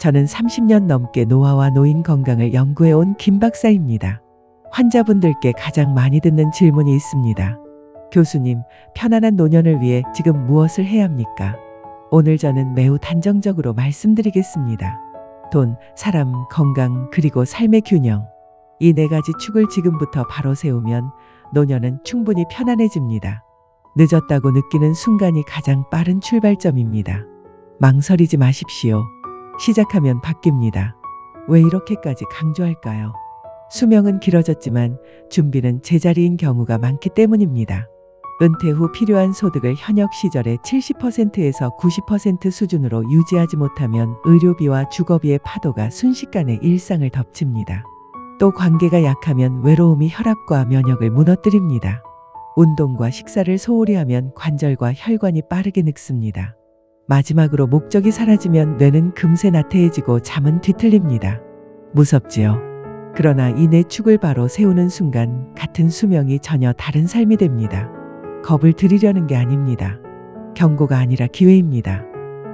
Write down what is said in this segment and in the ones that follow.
저는 30년 넘게 노화와 노인 건강을 연구해온 김 박사입니다. 환자분들께 가장 많이 듣는 질문이 있습니다. 교수님, 편안한 노년을 위해 지금 무엇을 해야 합니까? 오늘 저는 매우 단정적으로 말씀드리겠습니다. 돈, 사람, 건강, 그리고 삶의 균형. 이 네 가지 축을 지금부터 바로 세우면 노년은 충분히 편안해집니다. 늦었다고 느끼는 순간이 가장 빠른 출발점입니다. 망설이지 마십시오. 시작하면 바뀝니다. 왜 이렇게까지 강조할까요? 수명은 길어졌지만 준비는 제자리인 경우가 많기 때문입니다. 은퇴 후 필요한 소득을 현역 시절의 70%에서 90% 수준으로 유지하지 못하면 의료비와 주거비의 파도가 순식간에 일상을 덮칩니다. 또 관계가 약하면 외로움이 혈압과 면역을 무너뜨립니다. 운동과 식사를 소홀히 하면 관절과 혈관이 빠르게 늙습니다. 마지막으로 목적이 사라지면 뇌는 금세 나태해지고 잠은 뒤틀립니다. 무섭지요? 그러나 이 네 축을 바로 세우는 순간 같은 수명이 전혀 다른 삶이 됩니다. 겁을 들이려는 게 아닙니다. 경고가 아니라 기회입니다.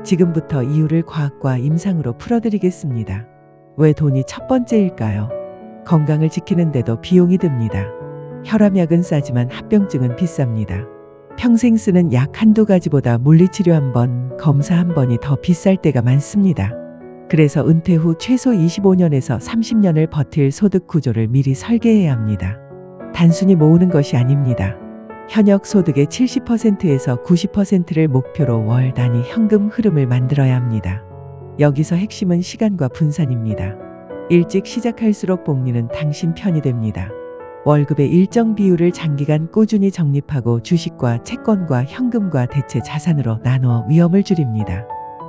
지금부터 이유를 과학과 임상으로 풀어드리겠습니다. 왜 돈이 첫 번째일까요? 건강을 지키는데도 비용이 듭니다. 혈압약은 싸지만 합병증은 비쌉니다. 평생 쓰는 약 한두 가지보다 물리치료 한 번, 검사 한 번이 더 비쌀 때가 많습니다. 그래서 은퇴 후 최소 25년에서 30년을 버틸 소득 구조를 미리 설계해야 합니다. 단순히 모으는 것이 아닙니다. 현역 소득의 70%에서 90%를 목표로 월 단위 현금 흐름을 만들어야 합니다. 여기서 핵심은 시간과 분산입니다. 일찍 시작할수록 복리는 당신 편이 됩니다. 월급의 일정 비율을 장기간 꾸준히 적립하고 주식과 채권과 현금과 대체 자산으로 나누어 위험을 줄입니다.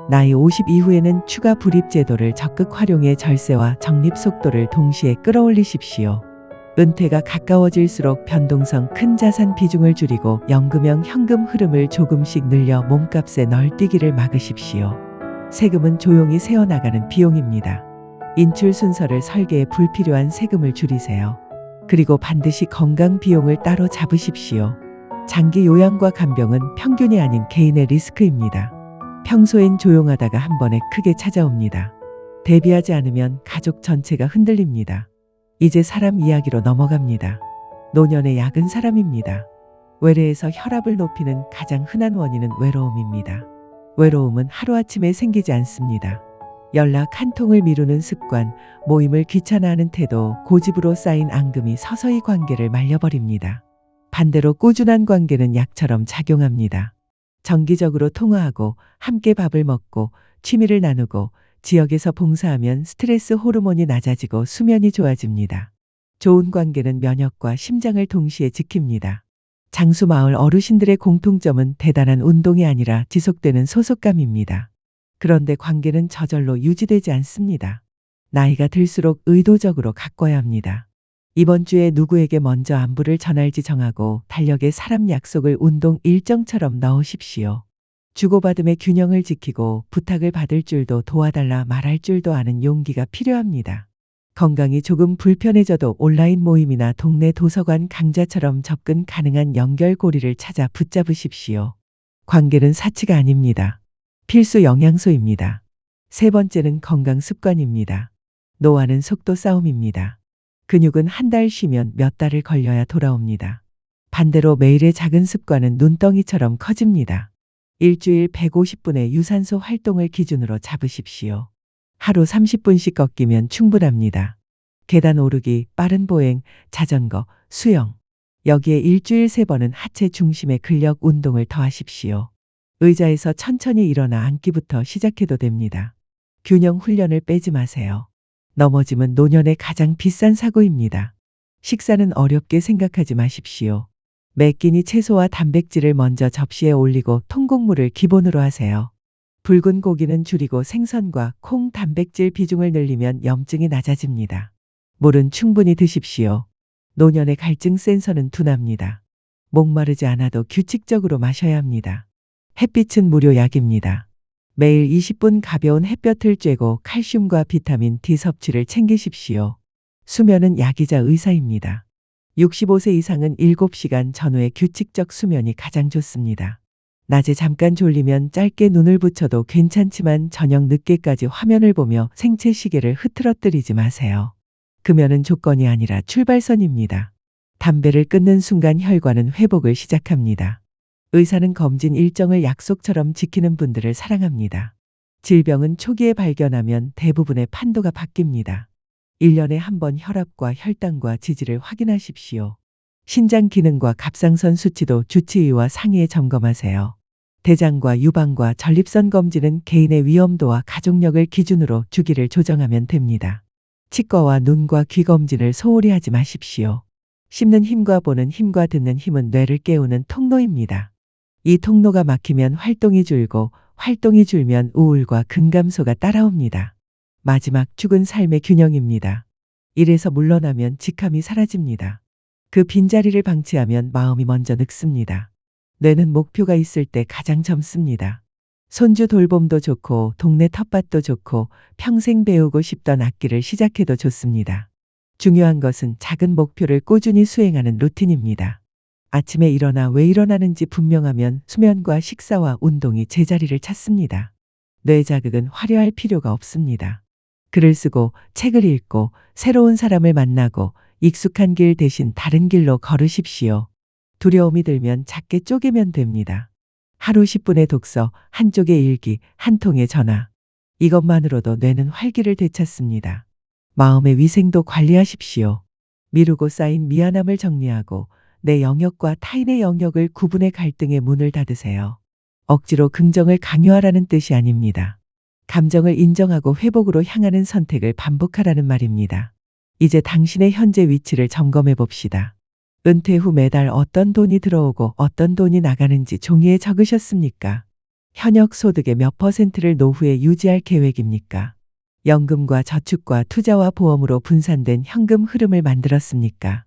나이 50 이후에는 추가 불입 제도를 적극 활용해 절세와 적립 속도를 동시에 끌어올리십시오. 은퇴가 가까워질수록 변동성 큰 자산 비중을 줄이고 연금형 현금 흐름을 조금씩 늘려 몸값에 널뛰기를 막으십시오. 세금은 조용히 새어나가는 비용입니다. 인출 순서를 설계해 불필요한 세금을 줄이세요. 그리고 반드시 건강 비용을 따로 잡으십시오. 장기 요양과 간병은 평균이 아닌 개인의 리스크입니다. 평소엔 조용하다가 한 번에 크게 찾아옵니다. 대비하지 않으면 가족 전체가 흔들립니다. 이제 사람 이야기로 넘어갑니다. 노년의 약은 사람입니다. 외래에서 혈압을 높이는 가장 흔한 원인은 외로움입니다. 외로움은 하루아침에 생기지 않습니다. 연락 한 통을 미루는 습관, 모임을 귀찮아하는 태도, 고집으로 쌓인 앙금이 서서히 관계를 말려버립니다. 반대로 꾸준한 관계는 약처럼 작용합니다. 정기적으로 통화하고 함께 밥을 먹고 취미를 나누고 지역에서 봉사하면 스트레스 호르몬이 낮아지고 수면이 좋아집니다. 좋은 관계는 면역과 심장을 동시에 지킵니다. 장수 마을 어르신들의 공통점은 대단한 운동이 아니라 지속되는 소속감입니다. 그런데 관계는 저절로 유지되지 않습니다. 나이가 들수록 의도적으로 가꿔야 합니다. 이번 주에 누구에게 먼저 안부를 전할지 정하고 달력에 사람 약속을 운동 일정처럼 넣으십시오. 주고받음의 균형을 지키고 부탁을 받을 줄도 도와달라 말할 줄도 아는 용기가 필요합니다. 건강이 조금 불편해져도 온라인 모임이나 동네 도서관 강좌처럼 접근 가능한 연결고리를 찾아 붙잡으십시오. 관계는 사치가 아닙니다. 필수 영양소입니다. 세 번째는 건강 습관입니다. 노화는 속도 싸움입니다. 근육은 한 달 쉬면 몇 달을 걸려야 돌아옵니다. 반대로 매일의 작은 습관은 눈덩이처럼 커집니다. 일주일 150분의 유산소 활동을 기준으로 잡으십시오. 하루 30분씩 걷기면 충분합니다. 계단 오르기, 빠른 보행, 자전거, 수영. 여기에 일주일 3번은 하체 중심의 근력 운동을 더하십시오. 의자에서 천천히 일어나 앉기부터 시작해도 됩니다. 균형 훈련을 빼지 마세요. 넘어짐은 노년의 가장 비싼 사고입니다. 식사는 어렵게 생각하지 마십시오. 매 끼니 채소와 단백질을 먼저 접시에 올리고 통곡물을 기본으로 하세요. 붉은 고기는 줄이고 생선과 콩 단백질 비중을 늘리면 염증이 낮아집니다. 물은 충분히 드십시오. 노년의 갈증 센서는 둔합니다. 목마르지 않아도 규칙적으로 마셔야 합니다. 햇빛은 무료 약입니다. 매일 20분 가벼운 햇볕을 쬐고 칼슘과 비타민 D 섭취를 챙기십시오. 수면은 약이자 의사입니다. 65세 이상은 7시간 전후의 규칙적 수면이 가장 좋습니다. 낮에 잠깐 졸리면 짧게 눈을 붙여도 괜찮지만 저녁 늦게까지 화면을 보며 생체 시계를 흐트러뜨리지 마세요. 금연은 조건이 아니라 출발선입니다. 담배를 끊는 순간 혈관은 회복을 시작합니다. 의사는 검진 일정을 약속처럼 지키는 분들을 사랑합니다. 질병은 초기에 발견하면 대부분의 판도가 바뀝니다. 1년에 한 번 혈압과 혈당과 지지를 확인하십시오. 신장 기능과 갑상선 수치도 주치의와 상의해 점검하세요. 대장과 유방과 전립선 검진은 개인의 위험도와 가족력을 기준으로 주기를 조정하면 됩니다. 치과와 눈과 귀 검진을 소홀히 하지 마십시오. 씹는 힘과 보는 힘과 듣는 힘은 뇌를 깨우는 통로입니다. 이 통로가 막히면 활동이 줄고 활동이 줄면 우울과 근감소가 따라옵니다. 마지막 축은 삶의 균형입니다. 일에서 물러나면 직함이 사라집니다. 그 빈자리를 방치하면 마음이 먼저 늙습니다. 뇌는 목표가 있을 때 가장 젊습니다. 손주 돌봄도 좋고 동네 텃밭도 좋고 평생 배우고 싶던 악기를 시작해도 좋습니다. 중요한 것은 작은 목표를 꾸준히 수행하는 루틴입니다. 아침에 일어나 왜 일어나는지 분명하면 수면과 식사와 운동이 제자리를 찾습니다. 뇌 자극은 화려할 필요가 없습니다. 글을 쓰고 책을 읽고 새로운 사람을 만나고 익숙한 길 대신 다른 길로 걸으십시오. 두려움이 들면 작게 쪼개면 됩니다. 하루 10분의 독서, 한 쪽의 일기, 한 통의 전화. 이것만으로도 뇌는 활기를 되찾습니다. 마음의 위생도 관리하십시오. 미루고 쌓인 미안함을 정리하고 내 영역과 타인의 영역을 구분해 갈등의 문을 닫으세요. 억지로 긍정을 강요하라는 뜻이 아닙니다. 감정을 인정하고 회복으로 향하는 선택을 반복하라는 말입니다. 이제 당신의 현재 위치를 점검해 봅시다. 은퇴 후 매달 어떤 돈이 들어오고 어떤 돈이 나가는지 종이에 적으셨습니까? 현역 소득의 몇 %를 노후에 유지할 계획입니까? 연금과 저축과 투자와 보험으로 분산된 현금 흐름을 만들었습니까?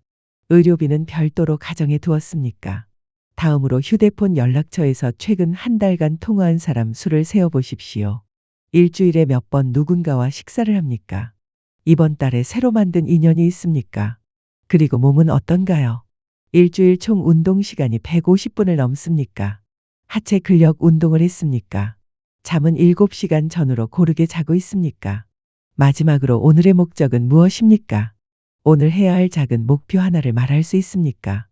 의료비는 별도로 가정해 두었습니까? 다음으로 휴대폰 연락처에서 최근 한 달간 통화한 사람 수를 세어보십시오. 일주일에 몇 번 누군가와 식사를 합니까? 이번 달에 새로 만든 인연이 있습니까? 그리고 몸은 어떤가요? 일주일 총 운동 시간이 150분을 넘습니까? 하체 근력 운동을 했습니까? 잠은 7시간 전후로 고르게 자고 있습니까? 마지막으로 오늘의 목적은 무엇입니까? 오늘 해야 할 작은 목표 하나를 말할 수 있습니까?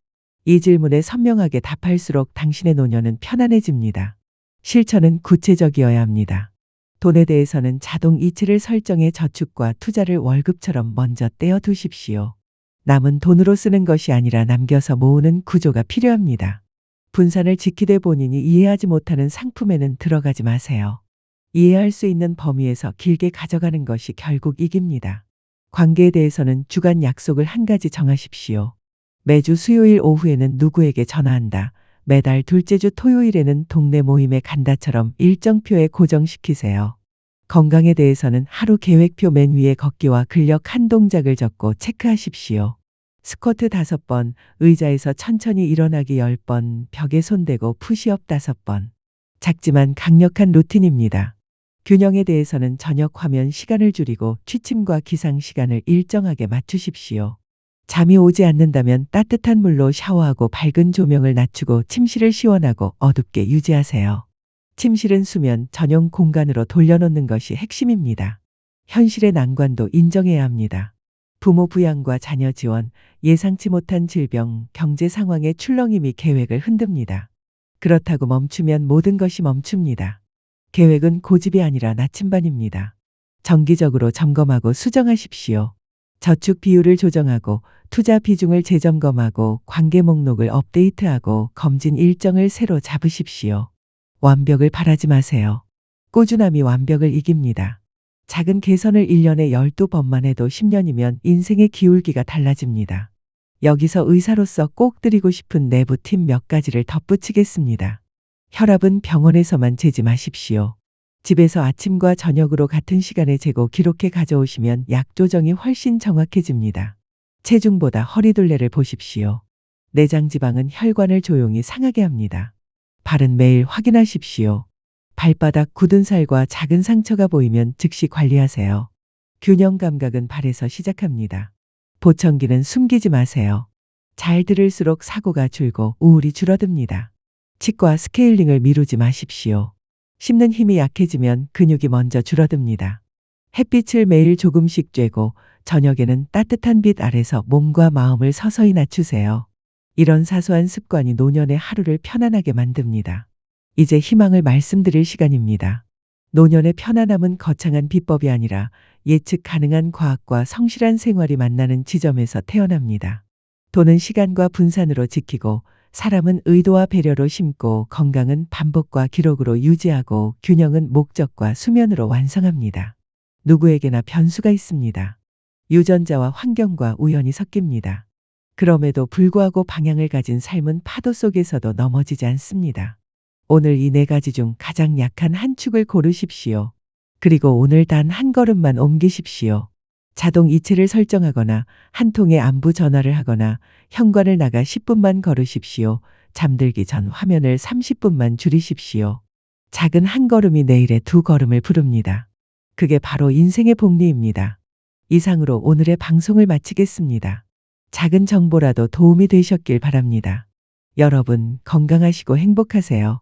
이 질문에 선명하게 답할수록 당신의 노년은 편안해집니다. 실천은 구체적이어야 합니다. 돈에 대해서는 자동 이체를 설정해 저축과 투자를 월급처럼 먼저 떼어 두십시오. 남은 돈으로 쓰는 것이 아니라 남겨서 모으는 구조가 필요합니다. 분산을 지키되 본인이 이해하지 못하는 상품에는 들어가지 마세요. 이해할 수 있는 범위에서 길게 가져가는 것이 결국 이깁니다. 관계에 대해서는 주간 약속을 한 가지 정하십시오. 매주 수요일 오후에는 누구에게 전화한다. 매달 둘째 주 토요일에는 동네 모임에 간다처럼 일정표에 고정시키세요. 건강에 대해서는 하루 계획표 맨 위에 걷기와 근력 한 동작을 적고 체크하십시오. 스쿼트 5번, 의자에서 천천히 일어나기 10번, 벽에 손대고 푸시업 5번. 작지만 강력한 루틴입니다. 균형에 대해서는 저녁 화면 시간을 줄이고 취침과 기상 시간을 일정하게 맞추십시오. 잠이 오지 않는다면 따뜻한 물로 샤워하고 밝은 조명을 낮추고 침실을 시원하고 어둡게 유지하세요. 침실은 수면 전용 공간으로 돌려놓는 것이 핵심입니다. 현실의 난관도 인정해야 합니다. 부모 부양과 자녀 지원, 예상치 못한 질병, 경제 상황의 출렁임이 계획을 흔듭니다. 그렇다고 멈추면 모든 것이 멈춥니다. 계획은 고집이 아니라 나침반입니다. 정기적으로 점검하고 수정하십시오. 저축 비율을 조정하고 투자 비중을 재점검하고 관계 목록을 업데이트하고 검진 일정을 새로 잡으십시오. 완벽을 바라지 마세요. 꾸준함이 완벽을 이깁니다. 작은 개선을 1년에 12번만 해도 10년이면 인생의 기울기가 달라집니다. 여기서 의사로서 꼭 드리고 싶은 내부 팁 몇 가지를 덧붙이겠습니다. 혈압은 병원에서만 재지 마십시오. 집에서 아침과 저녁으로 같은 시간에 재고 기록해 가져오시면 약 조정이 훨씬 정확해집니다. 체중보다 허리둘레를 보십시오. 내장 지방은 혈관을 조용히 상하게 합니다. 발은 매일 확인하십시오. 발바닥 굳은 살과 작은 상처가 보이면 즉시 관리하세요. 균형 감각은 발에서 시작합니다. 보청기는 숨기지 마세요. 잘 들을수록 사고가 줄고 우울이 줄어듭니다. 치과 스케일링을 미루지 마십시오. 씹는 힘이 약해지면 근육이 먼저 줄어듭니다. 햇빛을 매일 조금씩 쬐고 저녁에는 따뜻한 빛 아래서 몸과 마음을 서서히 낮추세요. 이런 사소한 습관이 노년의 하루를 편안하게 만듭니다. 이제 희망을 말씀드릴 시간입니다. 노년의 편안함은 거창한 비법이 아니라 예측 가능한 과학과 성실한 생활이 만나는 지점에서 태어납니다. 돈은 시간과 분산으로 지키고, 사람은 의도와 배려로 심고, 건강은 반복과 기록으로 유지하고, 균형은 목적과 수면으로 완성합니다. 누구에게나 변수가 있습니다. 유전자와 환경과 우연이 섞입니다. 그럼에도 불구하고 방향을 가진 삶은 파도 속에서도 넘어지지 않습니다. 오늘 이 네 가지 중 가장 약한 한 축을 고르십시오. 그리고 오늘 단 한 걸음만 옮기십시오. 자동 이체를 설정하거나 한 통의 안부 전화를 하거나 현관을 나가 10분만 걸으십시오. 잠들기 전 화면을 30분만 줄이십시오. 작은 한 걸음이 내일의 두 걸음을 부릅니다. 그게 바로 인생의 복리입니다. 이상으로 오늘의 방송을 마치겠습니다. 작은 정보라도 도움이 되셨길 바랍니다. 여러분 건강하시고 행복하세요.